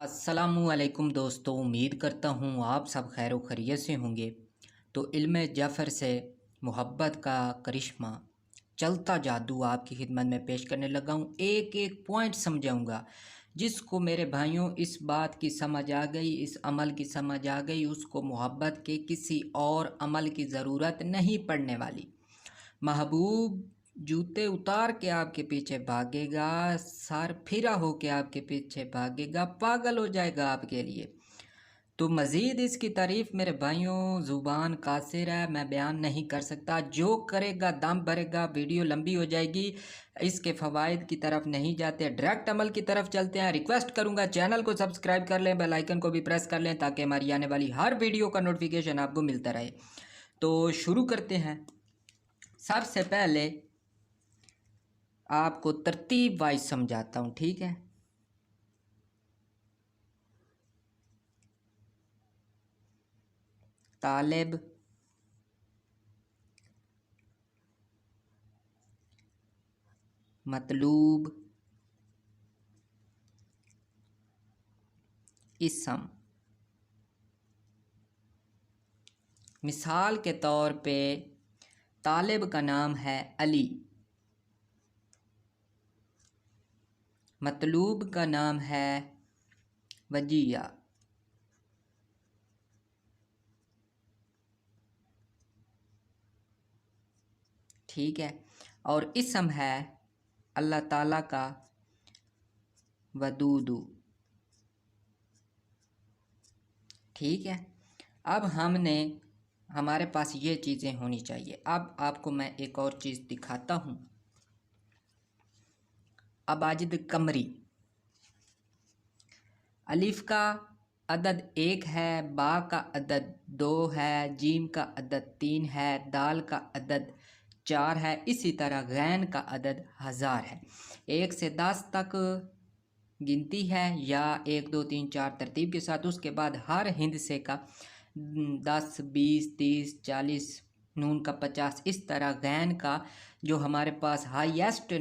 अस्सलामुअलैकुम दोस्तों, उम्मीद करता हूँ आप सब खैर खैरियत से होंगे। तो इल्म जाफ़र से मोहब्बत का करिश्मा चलता जादू आपकी खिदमत में पेश करने लगा हूँ। एक एक पॉइंट समझाऊँगा, जिसको मेरे भाइयों इस बात की समझ आ गई, इस अमल की समझ आ गई, उसको मोहब्बत के किसी और अमल की ज़रूरत नहीं पड़ने वाली। महबूब जूते उतार के आपके पीछे भागेगा, सर फिरा होके आपके पीछे भागेगा, पागल हो जाएगा आपके लिए। तो मज़ीद इसकी तारीफ़ मेरे भाइयों ज़ुबान कासिर है, मैं बयान नहीं कर सकता। जो करेगा दम भरेगा, वीडियो लंबी हो जाएगी। इसके फ़वाइद की तरफ नहीं जाते, डायरेक्ट अमल की तरफ चलते हैं। रिक्वेस्ट करूंगा चैनल को सब्सक्राइब कर लें, बेल आइकन को भी प्रेस कर लें, ताकि हमारी आने वाली हर वीडियो का नोटिफिकेशन आपको मिलता रहे। तो शुरू करते हैं। सबसे पहले आपको तरतीब वाइज समझाता हूँ, ठीक है। तालिब, मतलूब, इसम। मिसाल के तौर पे तालिब का नाम है अली, मतलूब का नाम है वजिया, ठीक है। और इसम है अल्लाह ताला का वदूदू, ठीक है। अब हमारे पास ये चीज़ें होनी चाहिए। अब आपको मैं एक और चीज़ दिखाता हूँ। अबाजिद कमरी, अलिफ का अदद 1 है, बा का अदद 2 है, जीम का अदद 3 है, दाल का अदद 4 है। इसी तरह गैन का अदद 1000 है। 1 से 10 तक गिनती है, या 1 2 3 4 तरतीब के साथ। उसके बाद हर हिंदसे का 10 20 30 40, नून का 50। इस तरह गैन का जो हमारे पास हाईएस्ट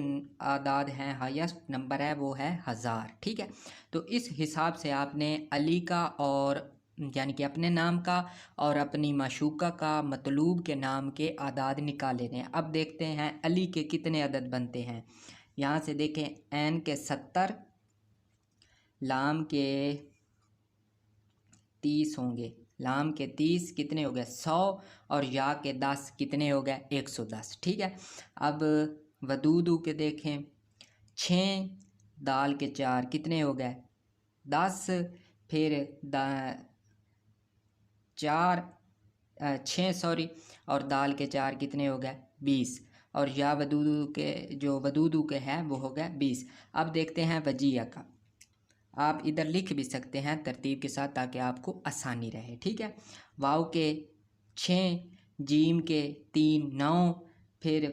आदाद हैं, हाईएस्ट नंबर है, वो है 1000, ठीक है। तो इस हिसाब से आपने अली का, और यानी कि अपने नाम का और अपनी माशूका का, मतलूब के नाम के आदाद निकाल लेने हैं। अब देखते हैं अली के कितने अदद बनते हैं। यहाँ से देखें, एन के 70, लाम के 30 होंगे। लाम के 30 कितने हो गए? 100। और या के 10 कितने हो गए? 110, ठीक है। अब वदूदू के देखें, 6, दाल के 4 कितने हो गए? 10। फिर 6 सॉरी, और दाल के 4 कितने हो गए? 20। और या वदूदू के, जो वदूदू के हैं, वो हो गए 20। अब देखते हैं वजिया का। आप इधर लिख भी सकते हैं तरतीब के साथ, ताकि आपको आसानी रहे, ठीक है। वाव के 6, जीम के 3 9, फिर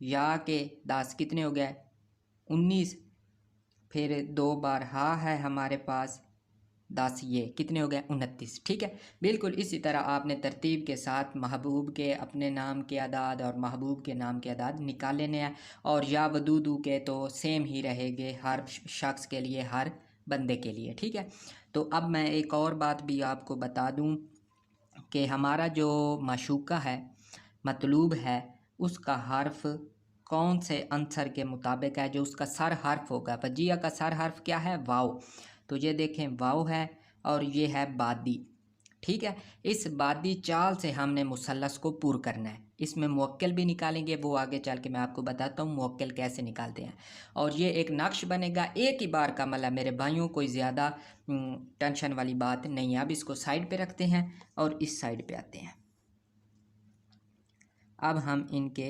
या के 10 कितने हो गए? 19। फिर 2 बार हा है हमारे पास 10, ये कितने हो गए? 29, ठीक है। बिल्कुल इसी तरह आपने तरतीब के साथ महबूब के अपने नाम के अदाद और महबूब के नाम के अदाद निकाल लेने हैं। और या वदूदू के तो सेम ही रहेंगे हर शख्स के लिए, हर बंदे के लिए, ठीक है। तो अब मैं एक और बात भी आपको बता दूं कि हमारा जो माशूका है, मतलूब है, उसका हर्फ कौन से आंसर के मुताबिक है, जो उसका सर हर्फ होगा। वजिया का सर हर्फ क्या है? वाव। तो ये देखें, वाव है, और ये है बादी, ठीक है। इस बादी चाल से हमने मुसल्लस को पूर करना है। इसमें मुवक्किल भी निकालेंगे, वो आगे चल के मैं आपको बताता हूँ मुवक्किल कैसे निकालते हैं। और ये एक नक्श बनेगा, एक ही बार का अमल है मेरे भाइयों, कोई ज़्यादा टेंशन वाली बात नहीं है। अब इसको साइड पे रखते हैं और इस साइड पे आते हैं। अब हम इनके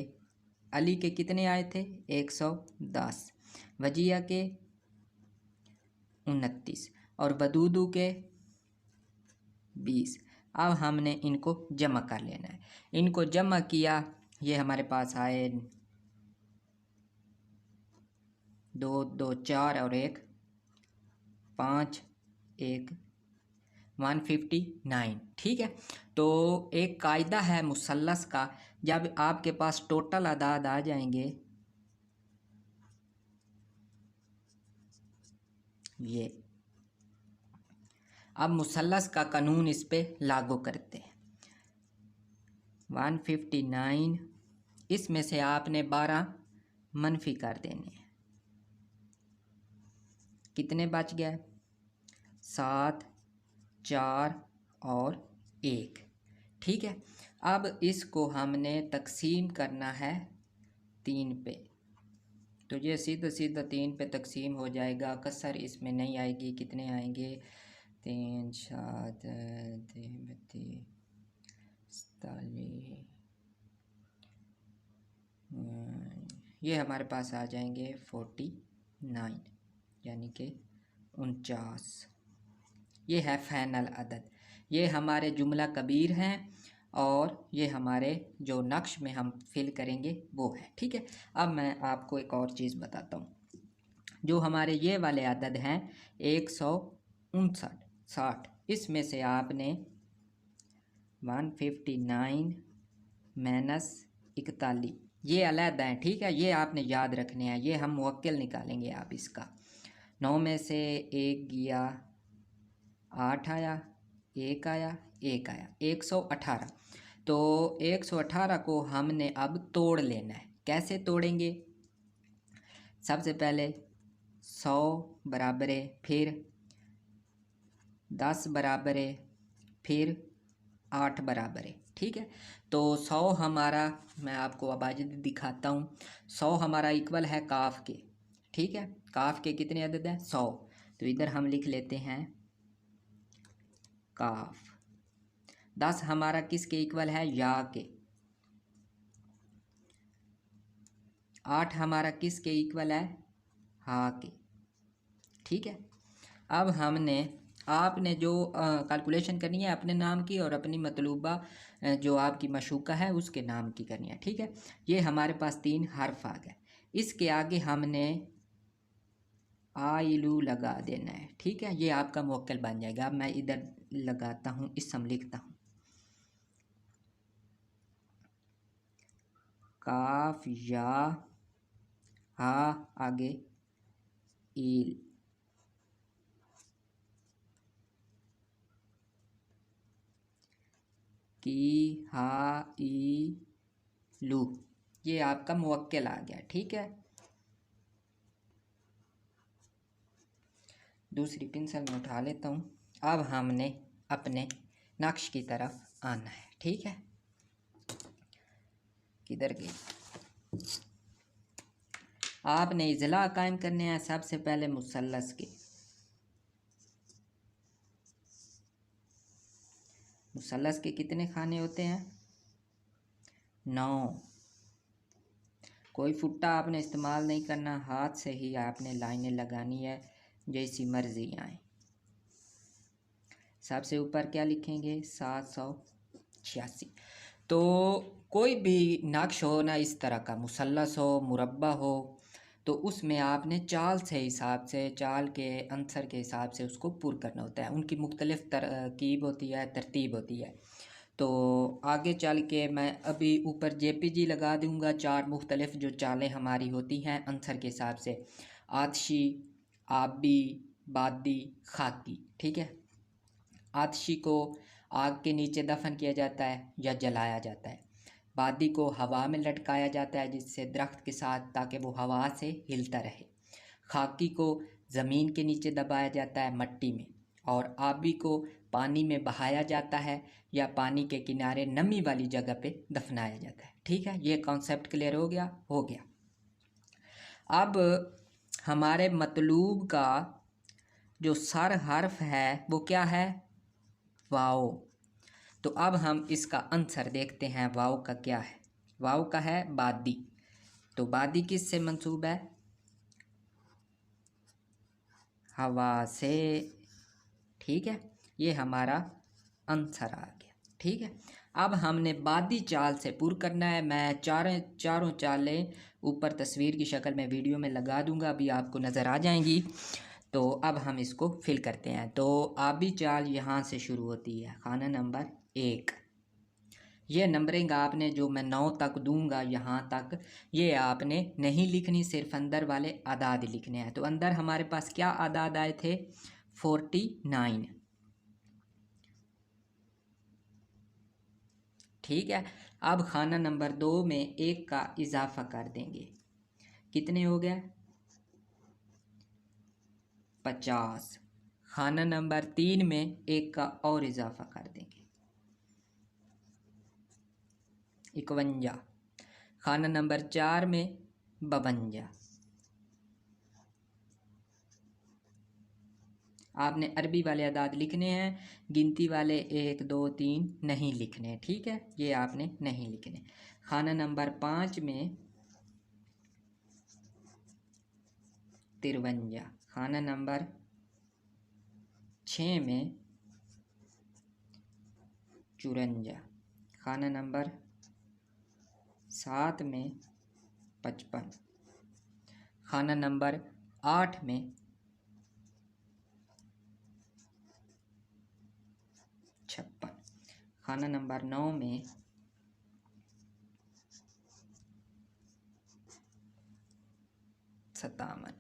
अली के कितने आए थे? 110, वजिया के 29, और वदूदू के 20। अब हमने इनको जमा कर लेना है। इनको जमा किया, ये हमारे पास आए 2 2 4 और 1 5, 1 159, ठीक है। तो एक कायदा है मुसल्लस का, जब आपके पास टोटल आदाद आ जाएंगे, ये अब मुसल्लस का कानून इस पे लागू करते हैं। 159, इसमें से आपने 12 मनफी कर देने हैं। कितने बच गए? 7, 4 और 1। ठीक है, अब इसको हमने तकसीम करना है 3 पे, तो ये सीधा सीधा 3 पे तकसीम हो जाएगा। कसर इसमें नहीं आएगी। कितने आएंगे? 3, 7, 32, 47, ये हमारे पास आ जाएंगे 49, यानी कि 49। ये है फ़ैनल अदद। ये हमारे जुमला कबीर हैं और ये हमारे जो नक्श में हम फिल करेंगे वो है। ठीक है, अब मैं आपको एक और चीज़ बताता हूँ। जो हमारे ये वाले अदद हैं 159, 60, इसमें से आपने 159 माइनस 41 ये अलग हैं। ठीक है, ये आपने याद रखने हैं। ये हम मुवक्किल निकालेंगे आप इसका। 9 में से 1 गया, 8 आया, 1 आया, 1 आया, 118। तो 118 को हमने अब तोड़ लेना है। कैसे तोड़ेंगे? सबसे पहले 100 बराबर है, फिर 10 बराबर है, फिर 8 बराबर है। ठीक है, तो 100 हमारा, मैं आपको अबाजद दिखाता हूँ। 100 हमारा इक्वल है काफ के। ठीक है, काफ के कितने अदद हैं? 100। तो इधर हम लिख लेते हैं काफ। 10 हमारा किसके इक्वल है? या के। 8 हमारा किसके इक्वल है? हा के। ठीक है, अब हमने आपने जो कैलकुलेशन करनी है अपने नाम की और अपनी मतलूबा जो आपकी मशूका है उसके नाम की करनी है। ठीक है, ये हमारे पास 3 हर्फ आ गए। इसके आगे हमने आइलू लगा देना है। ठीक है, ये आपका मुवक्किल बन जाएगा। अब मैं इधर लगाता हूँ, इसम लिखता हूँ, काफ या हा आगे ईल, की हा ई लू, ये आपका मुवक्किल आ गया। ठीक है, दूसरी पेंसिल में उठा लेता हूँ। अब हमने अपने नक्श की तरफ आना है। ठीक है, किधर गई? आपने इजला कायम करने हैं सबसे पहले मुसल्लस के। मुसल्लस के कितने खाने होते हैं? 9। कोई फुट्टा आपने इस्तेमाल नहीं करना, हाथ से ही आपने लाइनें लगानी है जैसी मर्जी आए। सबसे ऊपर क्या लिखेंगे? 786। तो कोई भी नक्श हो ना, इस तरह का मुसल्लस हो, मुरब्बा हो, तो उसमें आपने चाल से हिसाब से, चाल के आंसर के हिसाब से उसको पुर करना होता है। उनकी मुख्तलिफ तरकीब होती है, तरतीब होती है। तो आगे चल के मैं अभी ऊपर JPG लगा दूंगा 4 मुख्तलिफ जो चालें हमारी होती हैं आंसर के हिसाब से। आतशी, आबी, बादी, खाकी। ठीक है, आतशी को आग के नीचे दफन किया जाता है या जलाया जाता है। बादी को हवा में लटकाया जाता है जिससे दरख्त के साथ, ताकि वो हवा से हिलता रहे। खाकी को ज़मीन के नीचे दबाया जाता है, मट्टी में। और आबी को पानी में बहाया जाता है या पानी के किनारे नमी वाली जगह पे दफनाया जाता है। ठीक है, ये कॉन्सेप्ट क्लियर हो गया? हो गया। अब हमारे मतलूब का जो सर हर्फ है वो क्या है? वाओ। तो अब हम इसका आंसर देखते हैं। वाओ का क्या है? वाओ का है बादी। तो बादी किस से मंसूब है? हवा से। ठीक है, ये हमारा आंसर आ गया। ठीक है, अब हमने बादी चाल से पुर करना है। मैं चारों चालें ऊपर तस्वीर की शक्ल में वीडियो में लगा दूंगा, अभी आपको नज़र आ जाएंगी। तो अब हम इसको फिल करते हैं। तो आबी चाल यहाँ से शुरू होती है, खाना नंबर 1। ये नंबरिंग आपने जो मैं 9 तक दूंगा यहाँ तक, ये आपने नहीं लिखनी, सिर्फ अंदर वाले आदाद लिखने हैं। तो अंदर हमारे पास क्या आदाद आए थे? 49। ठीक है। अब खाना नंबर 2 में 1 का इजाफा कर देंगे, कितने हो गए 50। खाना नंबर 3 में 1 का और इजाफा कर देंगे 51। खाना नंबर 4 में 52। आपने अरबी वाले अदाद लिखने हैं, गिनती वाले 1 2 3 नहीं लिखने, ठीक है, ये आपने नहीं लिखने। खाना नंबर 5 में 53। खाना नंबर 6 में 54। खाना नंबर 7 में 55। खाना नंबर 8 में 56। खाना नंबर 9 में 57,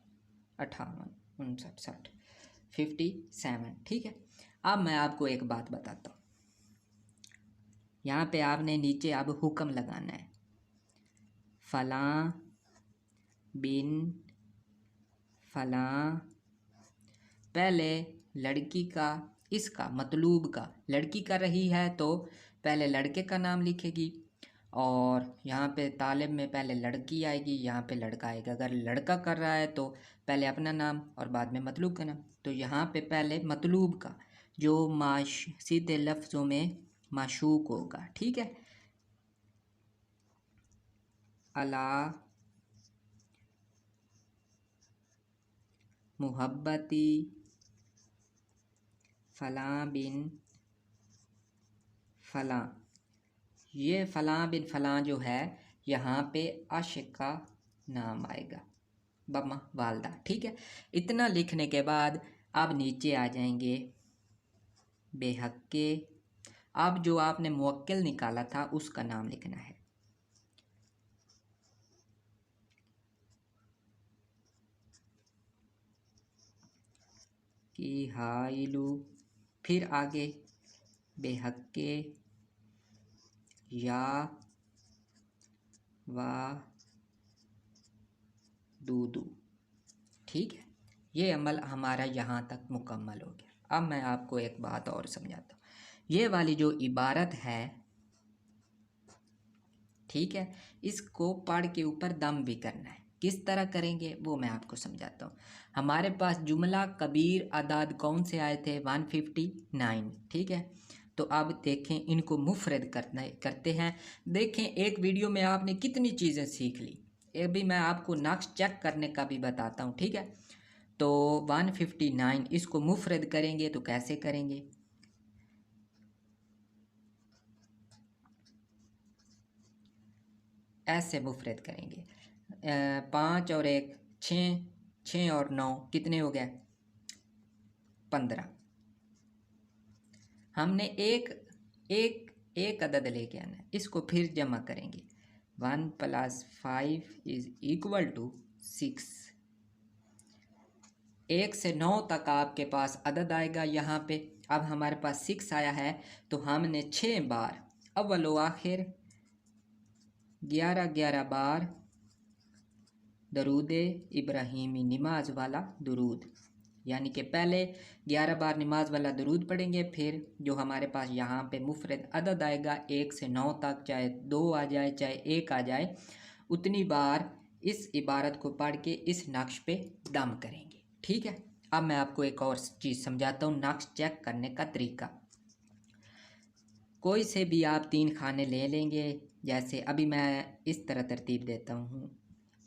58, 59, 60, 57, ठीक है। अब मैं आपको एक बात बताता हूँ, यहाँ पे आपने नीचे अब हुक्म लगाना है, फलां बिन फलां। पहले लड़की का, इसका मतलूब का, लड़की कर रही है तो पहले लड़के का नाम लिखेगी, और यहाँ पे तालिब में पहले लड़की आएगी, यहाँ पे लड़का आएगा। अगर लड़का कर रहा है तो पहले अपना नाम और बाद में मतलूब का नाम। तो यहाँ पे पहले मतलूब का जो सीधे लफ्ज़ों में माशूक होगा, ठीक है। अला मुहब्बती फलां बिन फलां। ये फलां बिन फलां जो है यहाँ पे आशिक का नाम आएगा, बम्मा वालदा, ठीक है। इतना लिखने के बाद अब नीचे आ जाएंगे बेहक्के। अब जो आपने मुवक्किल निकाला था उसका नाम लिखना है, कि हाइलू, फिर आगे बेहक्के या वा दूदू, ठीक है। ये अमल हमारा यहाँ तक मुकम्मल हो गया। अब मैं आपको एक बात और समझाता हूँ, ये वाली जो इबारत है, ठीक है, इसको पढ़ के ऊपर दम भी करना है। किस तरह करेंगे वो मैं आपको समझाता हूँ। हमारे पास जुमला कबीर अदाद कौन से आए थे 159, ठीक है। तो अब देखें इनको मुफरद करते हैं। देखें एक वीडियो में आपने कितनी चीज़ें सीख ली। अभी मैं आपको नक्श चेक करने का भी बताता हूँ, ठीक है। तो 159 इसको मुफरद करेंगे तो कैसे करेंगे, ऐसे मुफरद करेंगे। 5 और 1 6, 6 और 9 कितने हो गए 15। हमने एक एक एक अदद लेके आना है, इसको फिर जमा करेंगे। 1 + 5 = 6। 1 से 9 तक आपके पास अदद आएगा। यहाँ पे अब हमारे पास 6 आया है तो हमने 6 बार अव्वल व आखिर 11 बार दरूद इब्राहिमी नमाज वाला दुरूद, यानी कि पहले 11 बार नमाज वाला दुरूद पढ़ेंगे। फिर जो हमारे पास यहाँ पे मुफरद अदद आएगा 1 से 9 तक, चाहे 2 आ जाए चाहे 1 आ जाए, उतनी बार इस इबारत को पढ़ के इस नक्श पे दम करेंगे, ठीक है। अब मैं आपको एक और चीज़ समझाता हूँ, नक्श चेक करने का तरीका। कोई से भी आप 3 खाने ले लेंगे, जैसे अभी मैं इस तरह तरतीब देता हूँ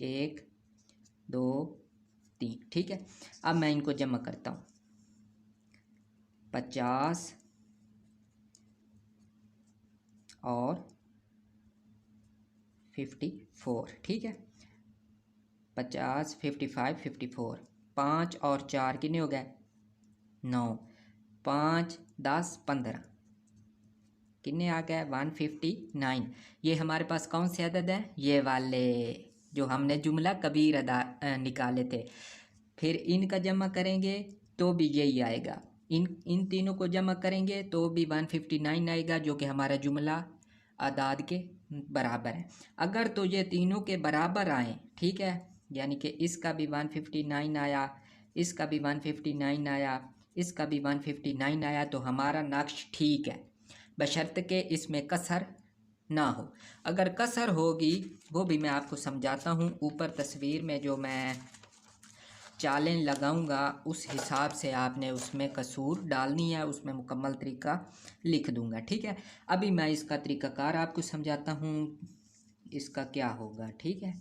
1 2 3, ठीक है। अब मैं इनको जमा करता हूँ 50 और 54, ठीक है। 50 55 54, 5 और 4 कितने हो गए 9, 5 10 15 कितने आ गए 159। ये हमारे पास कौन से अदद हैं, ये वाले जो हमने जुमला कबीर अदा निकाले थे। फिर इनका जमा करेंगे तो भी यही आएगा, इन तीनों को जमा करेंगे तो भी 159 आएगा, जो कि हमारा जुमला आदाद के बराबर है। अगर तो ये तीनों के बराबर आए, ठीक है, यानी कि इसका भी 159 आया, इसका भी 159 आया, इसका भी 159 आया, तो हमारा नक्श ठीक है, बशर्ते कि इसमें कसर ना हो। अगर कसर होगी वो भी मैं आपको समझाता हूँ। ऊपर तस्वीर में जो मैं चालें लगाऊंगा उस हिसाब से आपने उसमें कसूर डालनी है, उसमें मुकम्मल तरीका लिख दूंगा, ठीक है। अभी मैं इसका तरीक़ाकार आपको समझाता हूँ, इसका क्या होगा, ठीक है।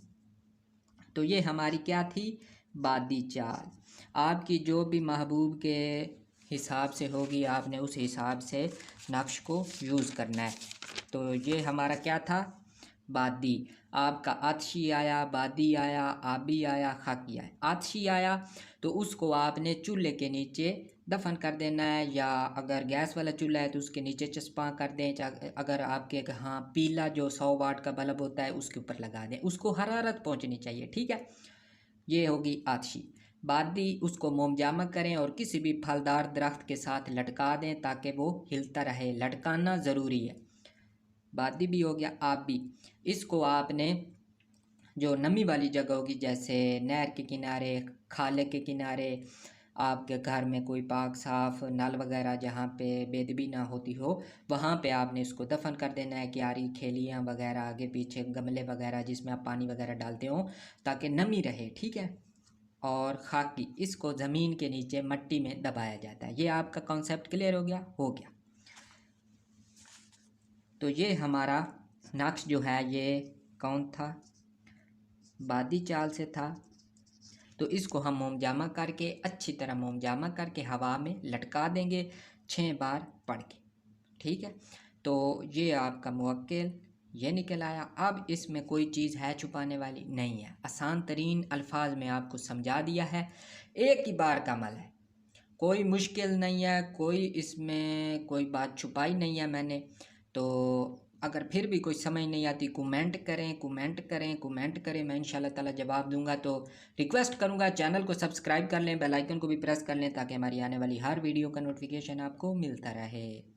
तो ये हमारी क्या थी, बादी चाल। आपकी जो भी महबूब के हिसाब से होगी आपने उस हिसाब से नक्श को यूज़ करना है। तो ये हमारा क्या था, बादी। आपका आतशी आया, बादी आया, आबी आया, खाकी आया। आतशी आया तो उसको आपने चूल्हे के नीचे दफन कर देना है, या अगर गैस वाला चूल्हा है तो उसके नीचे चस्पा कर दें, अगर आपके हाँ पीला जो 100 वाट का बल्ब होता है उसके ऊपर लगा दें, उसको हरारत पहुंचनी चाहिए, ठीक है। ये होगी आतशी। बादी, उसको मोमजामा करें और किसी भी फलदार दरख्त के साथ लटका दें ताकि वो हिलता रहे, लटकाना ज़रूरी है। बादी भी हो गया। आप भी, इसको आपने जो नमी वाली जगह होगी, जैसे नहर के किनारे, खाले के किनारे, आपके घर में कोई पाक साफ नल वगैरह जहाँ पे बेदबी ना होती हो, वहाँ पे आपने इसको दफन कर देना है। क्यारी, खेलियाँ वगैरह, आगे पीछे गमले वगैरह जिसमें आप पानी वगैरह डालते हो ताकि नमी रहे, ठीक है। और खाकी, इसको ज़मीन के नीचे मट्टी में दबाया जाता है। ये आपका कॉन्सेप्ट क्लियर हो गया, हो गया। तो ये हमारा नक्श जो है ये कौन था, बादी चाल से था। तो इसको हम मोमजामा करके, अच्छी तरह मोमजामा करके हवा में लटका देंगे 6 बार पढ़ के, ठीक है। तो ये आपका मुवक्किल ये निकल आया। अब इसमें कोई चीज़ है छुपाने वाली नहीं है, आसान तरीन अल्फाज में आपको समझा दिया है, एक ही बार का अमल है, कोई मुश्किल नहीं है, कोई इसमें कोई बात छुपाई नहीं है मैंने। तो अगर फिर भी कोई समझ नहीं आती कमेंट करें, कमेंट करें, कमेंट करें, मैं इंशाल्लाह ताला जवाब दूंगा। तो रिक्वेस्ट करूंगा चैनल को सब्सक्राइब कर लें, बेल आइकन को भी प्रेस कर लें ताकि हमारी आने वाली हर वीडियो का नोटिफिकेशन आपको मिलता रहे।